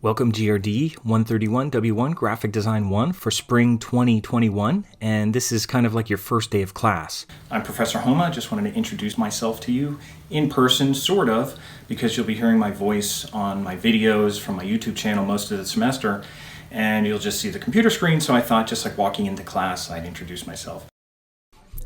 Welcome GRD131 W1 Graphic Design 1 for Spring 2021, and this is kind of like your first day of class. I'm Professor Homa. Just wanted to introduce myself to you in person, sort of, because you'll be hearing my voice on my videos from my YouTube channel most of the semester, and you'll just see the computer screen, so I thought just like walking into class, I'd introduce myself.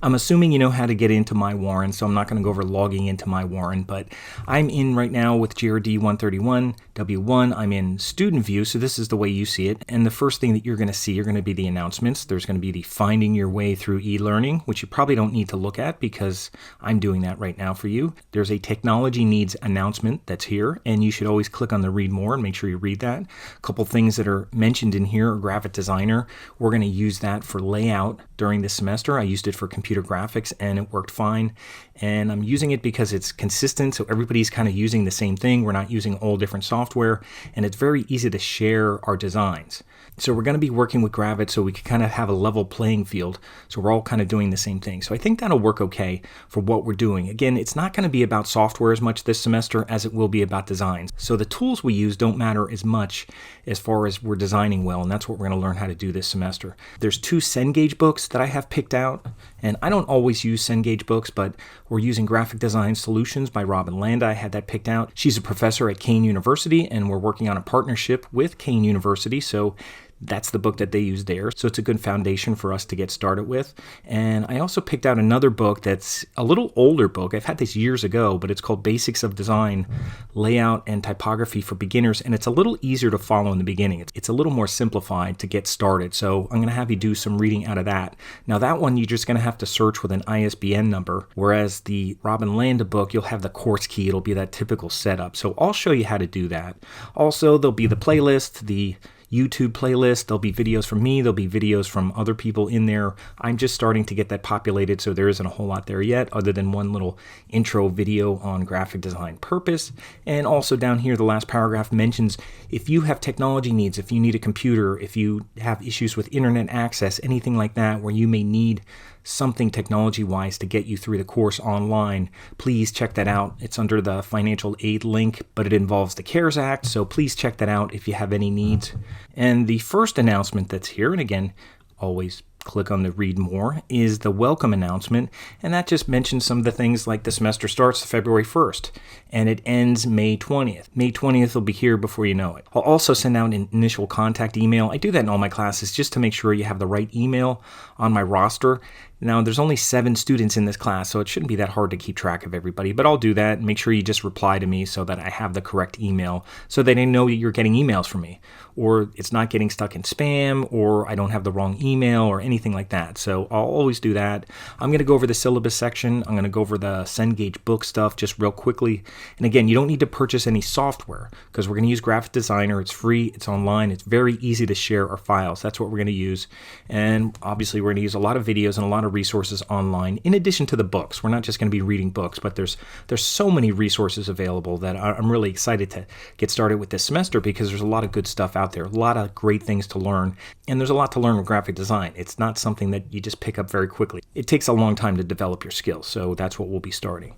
I'm assuming you know how to get into MyWarren, so I'm not going to go over logging into MyWarren, but I'm in right now with GRD131 W1. I'm in student view, so this is the way you see it. And the first thing that you're going to see are going to be the announcements. There's going to be the finding your way through e-learning, which you probably don't need to look at because I'm doing that right now for you. There's a technology needs announcement that's here, and you should always click on the read more and make sure you read that. A couple things that are mentioned in here are graphic designer. We're going to use that for layout during this semester. I used it for computer graphics and it worked fine, and I'm using it because it's consistent, so everybody's kind of using the same thing. We're not using all different software, and it's very easy to share our designs. So we're going to be working with Gravit so we can kind of have a level playing field, so we're all kind of doing the same thing. So I think that'll work okay for what we're doing. Again, it's not going to be about software as much this semester as it will be about designs. So the tools we use don't matter as much as far as we're designing well, and that's what we're going to learn how to do this semester. There's 2 Cengage books that I have picked out, and I don't always use Cengage books, but we're using Graphic Design Solutions by Robin Landa. I had that picked out. She's a professor at Kane University, and we're working on a partnership with Kane University, so that's the book that they use there. So it's a good foundation for us to get started with. And I also picked out another book that's a little older book. I've had this years ago, but it's called Basics of Design, Layout and Typography for Beginners. And it's a little easier to follow in the beginning. It's a little more simplified to get started. So I'm going to have you do some reading out of that. Now that one, you're just going to have to search with an ISBN number, whereas the Robin Landa book, you'll have the course key. It'll be that typical setup. So I'll show you how to do that. Also, there'll be the playlist, the YouTube playlist. There'll be videos from me. There'll be videos from other people in there. I'm just starting to get that populated, so there isn't a whole lot there yet other than one little intro video on graphic design purpose. And also down here, the last paragraph mentions if you have technology needs, if you need a computer, if you have issues with internet access, anything like that where you may need something technology-wise to get you through the course online, please check that out. It's under the financial aid link, but it involves the CARES Act, so please check that out if you have any needs. And the first announcement that's here, and again, always click on the read more, is the welcome announcement, and that just mentions some of the things like the semester starts February 1st and it ends May 20th. May 20th will be here before you know it. I'll also send out an initial contact email. I do that in all my classes just to make sure you have the right email on my roster. Now, there's only 7 students in this class, so it shouldn't be that hard to keep track of everybody, but I'll do that and make sure you just reply to me so that I have the correct email so that I know you're getting emails from me, or it's not getting stuck in spam, or I don't have the wrong email or anything like that. So I'll always do that. I'm going to go over the syllabus section. I'm going to go over the Cengage book stuff just real quickly. And again, you don't need to purchase any software because we're going to use Graphic Designer. It's free. It's online. It's very easy to share our files. That's what we're going to use. And obviously, we're going to use a lot of videos and a lot of resources online in addition to the books. We're not just going to be reading books, but there's so many resources available that I'm really excited to get started with this semester because there's a lot of good stuff out there, a lot of great things to learn, and there's a lot to learn with graphic design. It's not something that you just pick up very quickly. It takes a long time to develop your skills, so that's what we'll be starting.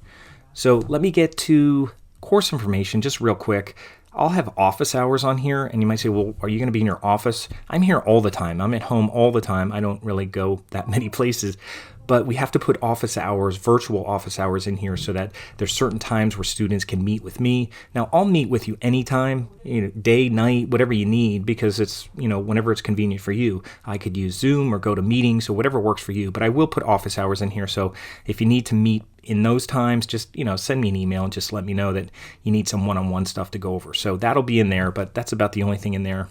So let me get to course information just real quick. I'll have office hours on here, and you might say, well, are you going to be in your office? I'm here all the time. I'm at home all the time. I don't really go that many places, but we have to put office hours, virtual office hours in here so that there's certain times where students can meet with me. Now, I'll meet with you anytime, day, night, whatever you need, because it's, whenever it's convenient for you. I could use Zoom or go to meetings or whatever works for you, but I will put office hours in here. So if you need to meet in those times, just, send me an email and just let me know that you need some one-on-one stuff to go over. So that'll be in there, but that's about the only thing in there.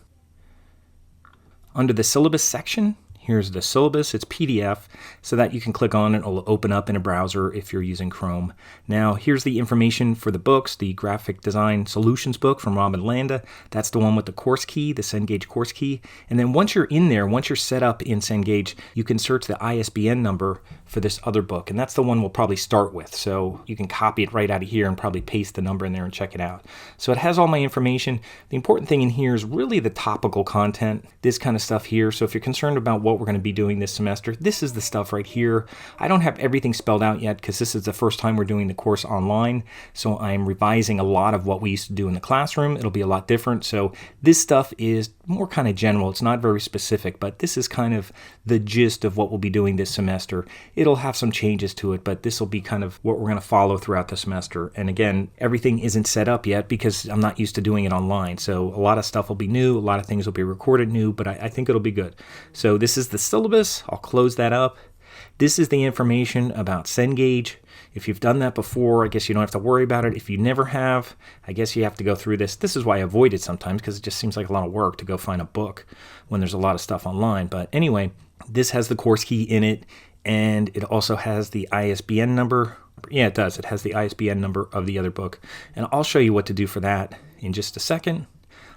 Under the syllabus section, here's the syllabus. It's PDF, so that you can click on it. It'll open up in a browser if you're using Chrome. Now, here's the information for the books, the Graphic Design Solutions book from Robin Landa. That's the one with the course key, the Cengage course key. And then once you're in there, once you're set up in Cengage, you can search the ISBN number for this other book, and that's the one we'll probably start with. So you can copy it right out of here and probably paste the number in there and check it out. So it has all my information. The important thing in here is really the topical content, this kind of stuff here. So if you're concerned about what what we're going to be doing this semester. This is the stuff right here. I don't have everything spelled out yet because this is the first time we're doing the course online. So I'm revising a lot of what we used to do in the classroom. It'll be a lot different. So this stuff is more kind of general. It's not very specific, but this is kind of the gist of what we'll be doing this semester. It'll have some changes to it, but this will be kind of what we're going to follow throughout the semester. And again, everything isn't set up yet because I'm not used to doing it online. So a lot of stuff will be new. A lot of things will be recorded new, but I think it'll be good. So this is the syllabus. I'll close that up. This is the information about Cengage. If you've done that before, I guess you don't have to worry about it. If you never have, I guess you have to go through this. This is why I avoid it sometimes, because it just seems like a lot of work to go find a book when there's a lot of stuff online. But anyway, this has the course key in it, and it also has the ISBN number. Yeah, it does. It has the ISBN number of the other book. And I'll show you what to do for that in just a second.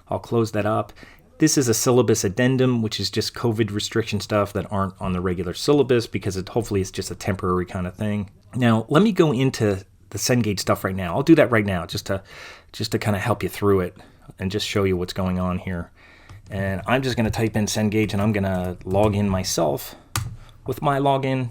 I'll close that up. This is a syllabus addendum, which is just COVID restriction stuff that aren't on the regular syllabus because hopefully it's just a temporary kind of thing. Now, let me go into the Cengage stuff right now. I'll do that right now just to kind of help you through it and just show you what's going on here. And I'm just going to type in Cengage and I'm going to log in myself with my login.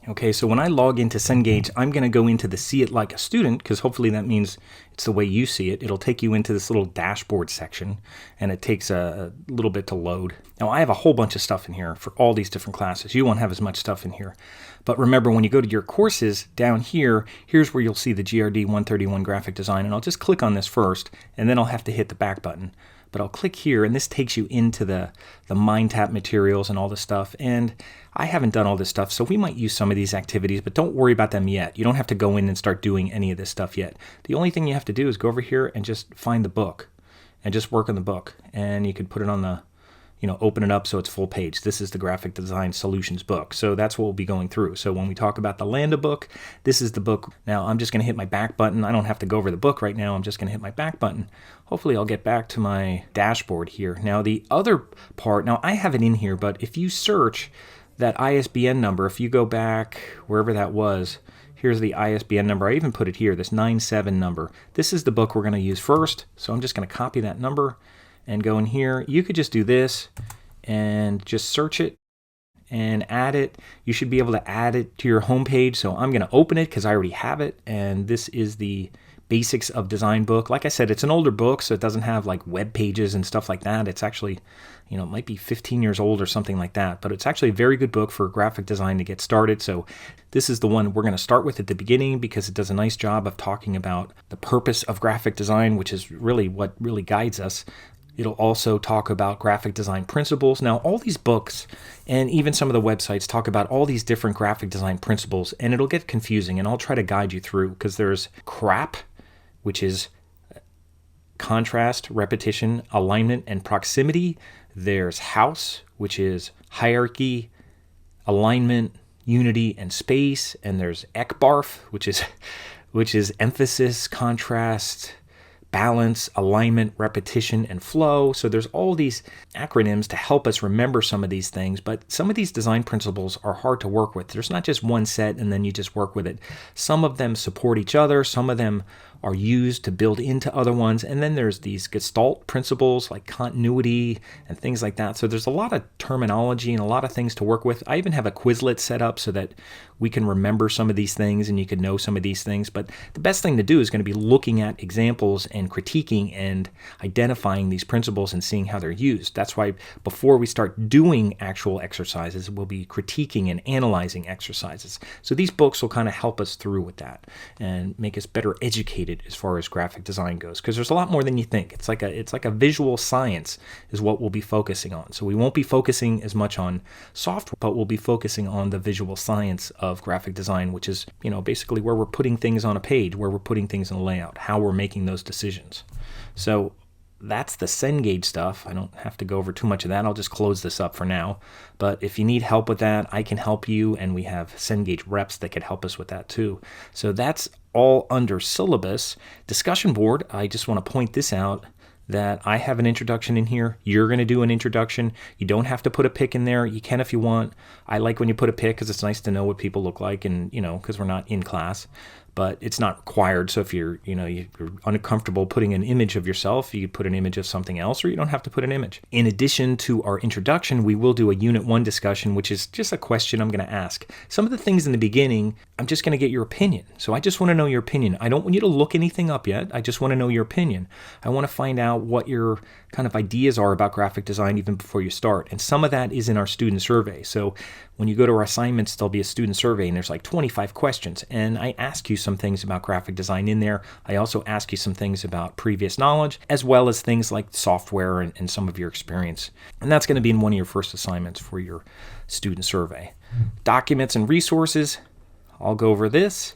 Okay, so when I log into Cengage, I'm going to go into the See It Like a Student, because hopefully that means it's the way you see it. It'll take you into this little dashboard section, and it takes a little bit to load. Now, I have a whole bunch of stuff in here for all these different classes. You won't have as much stuff in here. But remember, when you go to your courses down here, here's where you'll see the GRD131 graphic design, and I'll just click on this first, and then I'll have to hit the back button. But I'll click here, and this takes you into the MindTap materials and all this stuff. And I haven't done all this stuff, so we might use some of these activities, but don't worry about them yet. You don't have to go in and start doing any of this stuff yet. The only thing you have to do is go over here and just find the book and just work on the book. And you could put it on the, open it up so it's full page. This is the Graphic Design Solutions book. So that's what we'll be going through. So when we talk about the Landa book, this is the book. Now I'm just going to hit my back button. I don't have to go over the book right now. I'm just going to hit my back button. Hopefully I'll get back to my dashboard here. Now the other part, now I have it in here, but if you search that ISBN number, if you go back wherever that was, here's the ISBN number. I even put it here, this 97 number. This is the book we're going to use first. So I'm just going to copy that number and go in here. You could just do this and just search it and add it. You should be able to add it to your home page. So I'm going to open it because I already have it. And this is the Basics of Design book. Like I said, it's an older book, so it doesn't have like web pages and stuff like that. It's actually, it might be 15 years old or something like that, but it's actually a very good book for graphic design to get started. So this is the one we're going to start with at the beginning because it does a nice job of talking about the purpose of graphic design, which is really what really guides us. It'll also talk about graphic design principles. Now, all these books and even some of the websites talk about all these different graphic design principles, and it'll get confusing, and I'll try to guide you through because there's CRAP, which is contrast, repetition, alignment, and proximity. There's HOUSE, which is hierarchy, alignment, unity, and space. And there's ECBARF, which is emphasis, contrast, balance, alignment, repetition, and flow. So there's all these acronyms to help us remember some of these things, but some of these design principles are hard to work with. There's not just one set and then you just work with it. Some of them support each other. Some of them are used to build into other ones. And then there's these Gestalt principles like continuity and things like that. So there's a lot of terminology and a lot of things to work with. I even have a Quizlet set up so that we can remember some of these things and you can know some of these things. But the best thing to do is going to be looking at examples and critiquing and identifying these principles and seeing how they're used. That's why before we start doing actual exercises, we'll be critiquing and analyzing exercises. So these books will kind of help us through with that and make us better educated as far as graphic design goes, because there's a lot more than you think. It's like a visual science is what we'll be focusing on. So we won't be focusing as much on software, but we'll be focusing on the visual science of graphic design, which is, basically where we're putting things on a page, where we're putting things in a layout, how we're making those decisions. So that's the Cengage stuff. I don't have to go over too much of that. I'll just close this up for now. But if you need help with that, I can help you, and we have Cengage reps that could help us with that too. So that's all under syllabus. Discussion board, I just want to point this out, that I have an introduction in here. You're going to do an introduction. You don't have to put a pic in there. You can if you want. I like when you put a pic because it's nice to know what people look like and, because we're not in class. but it's not required. So if you're uncomfortable putting an image of yourself, you could put an image of something else, or you don't have to put an image. In addition to our introduction, we will do a Unit 1 discussion, which is just a question I'm going to ask. Some of the things in the beginning, I'm just going to get your opinion. So I just want to know your opinion. I don't want you to look anything up yet. I just want to know your opinion. I want to find out what your kind of ideas are about graphic design even before you start. And some of that is in our student survey. So when you go to our assignments, there'll be a student survey, and there's like 25 questions. And I ask you some things about graphic design in there. I also ask you some things about previous knowledge, as well as things like software and some of your experience. And that's going to be in one of your first assignments for your student survey. Documents and resources, I'll go over this.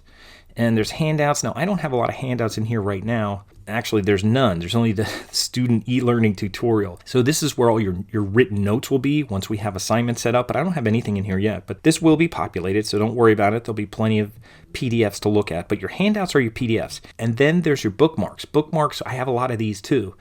And there's handouts. Now, I don't have a lot of handouts in here right now. Actually, there's none. There's only the student e-learning tutorial. So this is where all your written notes will be once we have assignments set up, but I don't have anything in here yet. But this will be populated, so don't worry about it. There'll be plenty of PDFs to look at, but your handouts are your PDFs. And then there's your bookmarks. Bookmarks, I have a lot of these too.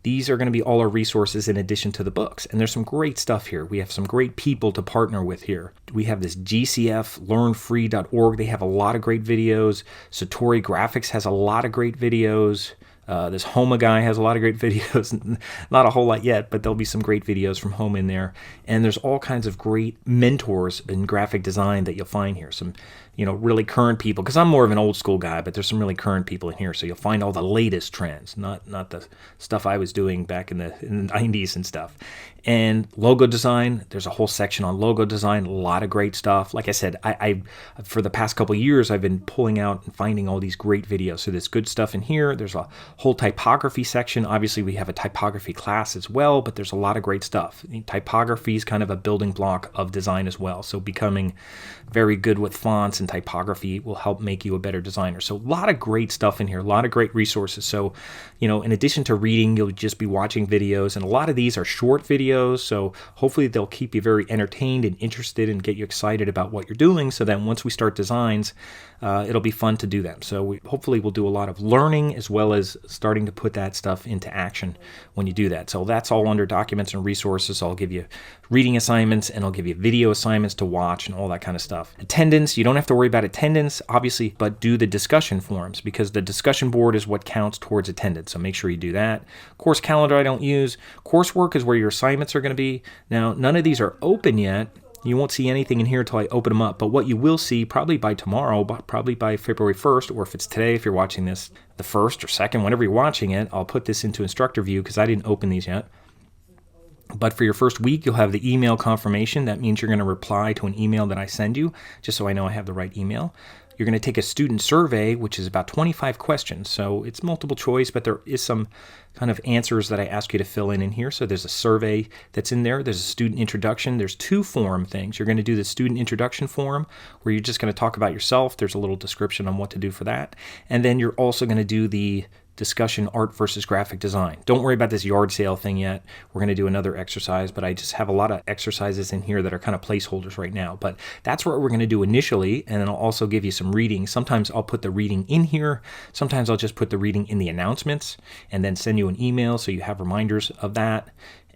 These are going to be all our resources in addition to the books. And there's some great stuff here. We have some great people to partner with here. We have this GCFlearnfree.org. They have a lot of great videos. Satori Graphics has a lot of great videos. This Homa guy has a lot of great videos. Not a whole lot yet, but there'll be some great videos from Homa in there. And there's all kinds of great mentors in graphic design that you'll find here. Some, really current people, because I'm more of an old school guy, but there's some really current people in here. So you'll find all the latest trends, not the stuff I was doing back in the 90s and stuff. And logo design, there's a whole section on logo design, a lot of great stuff. Like I said, I for the past couple of years, I've been pulling out and finding all these great videos. So there's good stuff in here. There's a whole typography section. Obviously, we have a typography class as well, but there's a lot of great stuff. Typography is kind of a building block of design as well. So becoming very good with fonts and typography will help make you a better designer. So a lot of great stuff in here, a lot of great resources. So, in addition to reading, you'll just be watching videos, and a lot of these are short videos. So hopefully they'll keep you very entertained and interested and get you excited about what you're doing, so that once we start designs, it'll be fun to do them. So hopefully we'll do a lot of learning as well as starting to put that stuff into action when you do that. So that's all under documents and resources. I'll give you reading assignments, and I'll give you video assignments to watch and all that kind of stuff. Attendance, you don't have to worry about attendance, obviously, but do the discussion forums, because the discussion board is what counts towards attendance. So make sure you do that. Course calendar I don't use. Coursework is where your assignments are going to be. Now, none of these are open yet. You won't see anything in here until I open them up. But what you will see probably by tomorrow, probably by February 1st, or if it's today, if you're watching this the 1st or 2nd, whenever you're watching it, I'll put this into Instructor View because I didn't open these yet. But for your first week, you'll have the email confirmation. That means you're going to reply to an email that I send you, just so I know I have the right email. You're going to take a student survey, which is about 25 questions. So it's multiple choice, but there is some kind of answers that I ask you to fill in here. So there's a survey that's in there. There's a student introduction. There's 2 form things. You're going to do the student introduction form, where you're just going to talk about yourself. There's a little description on what to do for that. And then you're also going to do the discussion art versus graphic design. Don't worry about this yard sale thing yet. We're going to do another exercise, but I just have a lot of exercises in here that are kind of placeholders right now. But that's what we're going to do initially, and then I'll also give you some reading. Sometimes I'll put the reading in here. Sometimes I'll just put the reading in the announcements and then send you an email so you have reminders of that.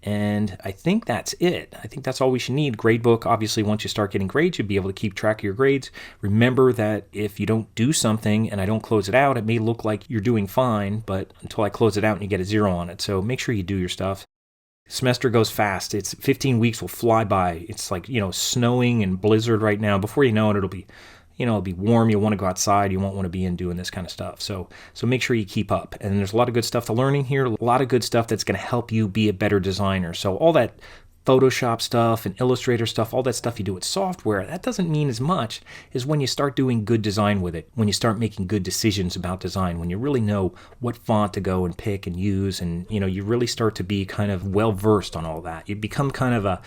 And I think that's it. I think that's all we should need. Gradebook, obviously, once you start getting grades, you'll be able to keep track of your grades. Remember that if you don't do something and I don't close it out, it may look like you're doing fine, but until I close it out and you get a 0 on it. So make sure you do your stuff. Semester goes fast. It's 15 weeks will fly by. It's like, snowing and blizzard right now. Before you know it, it'll be warm. You'll want to go outside. You won't want to be in doing this kind of stuff. So make sure you keep up. And there's a lot of good stuff to learning here. A lot of good stuff that's going to help you be a better designer. So all that Photoshop stuff and Illustrator stuff, all that stuff you do with software, that doesn't mean as much as when you start doing good design with it, when you start making good decisions about design, when you really know what font to go and pick and use, and you really start to be kind of well versed on all that. You become kind of a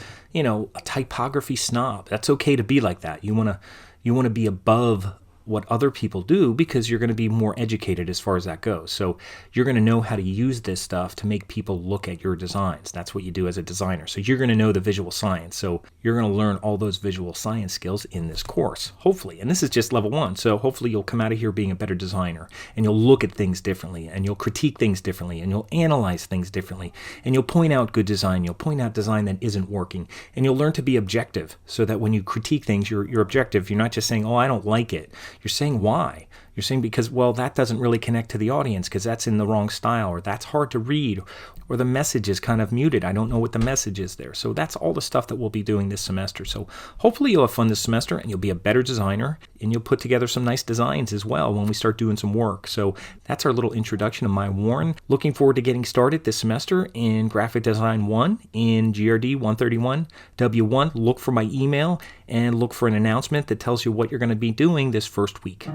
typography snob. That's okay to be like that. You want to be above what other people do, because you're going to be more educated as far as that goes. So you're going to know how to use this stuff to make people look at your designs. That's what you do as a designer. So you're going to know the visual science. So you're going to learn all those visual science skills in this course, hopefully. And this is just level 1. So hopefully you'll come out of here being a better designer, and you'll look at things differently, and you'll critique things differently, and you'll analyze things differently, and you'll point out good design. You'll point out design that isn't working, and you'll learn to be objective, so that when you critique things, you're objective. You're not just saying, oh, I don't like it. You're saying why. You're saying because, well, that doesn't really connect to the audience because that's in the wrong style, or that's hard to read, or the message is kind of muted. I don't know what the message is there. So that's all the stuff that we'll be doing this semester. So hopefully you'll have fun this semester and you'll be a better designer, and you'll put together some nice designs as well when we start doing some work. So that's our little introduction to MyWarren. Looking forward to getting started this semester in Graphic Design 1 in GRD131 W1. Look for my email and look for an announcement that tells you what you're going to be doing this first week.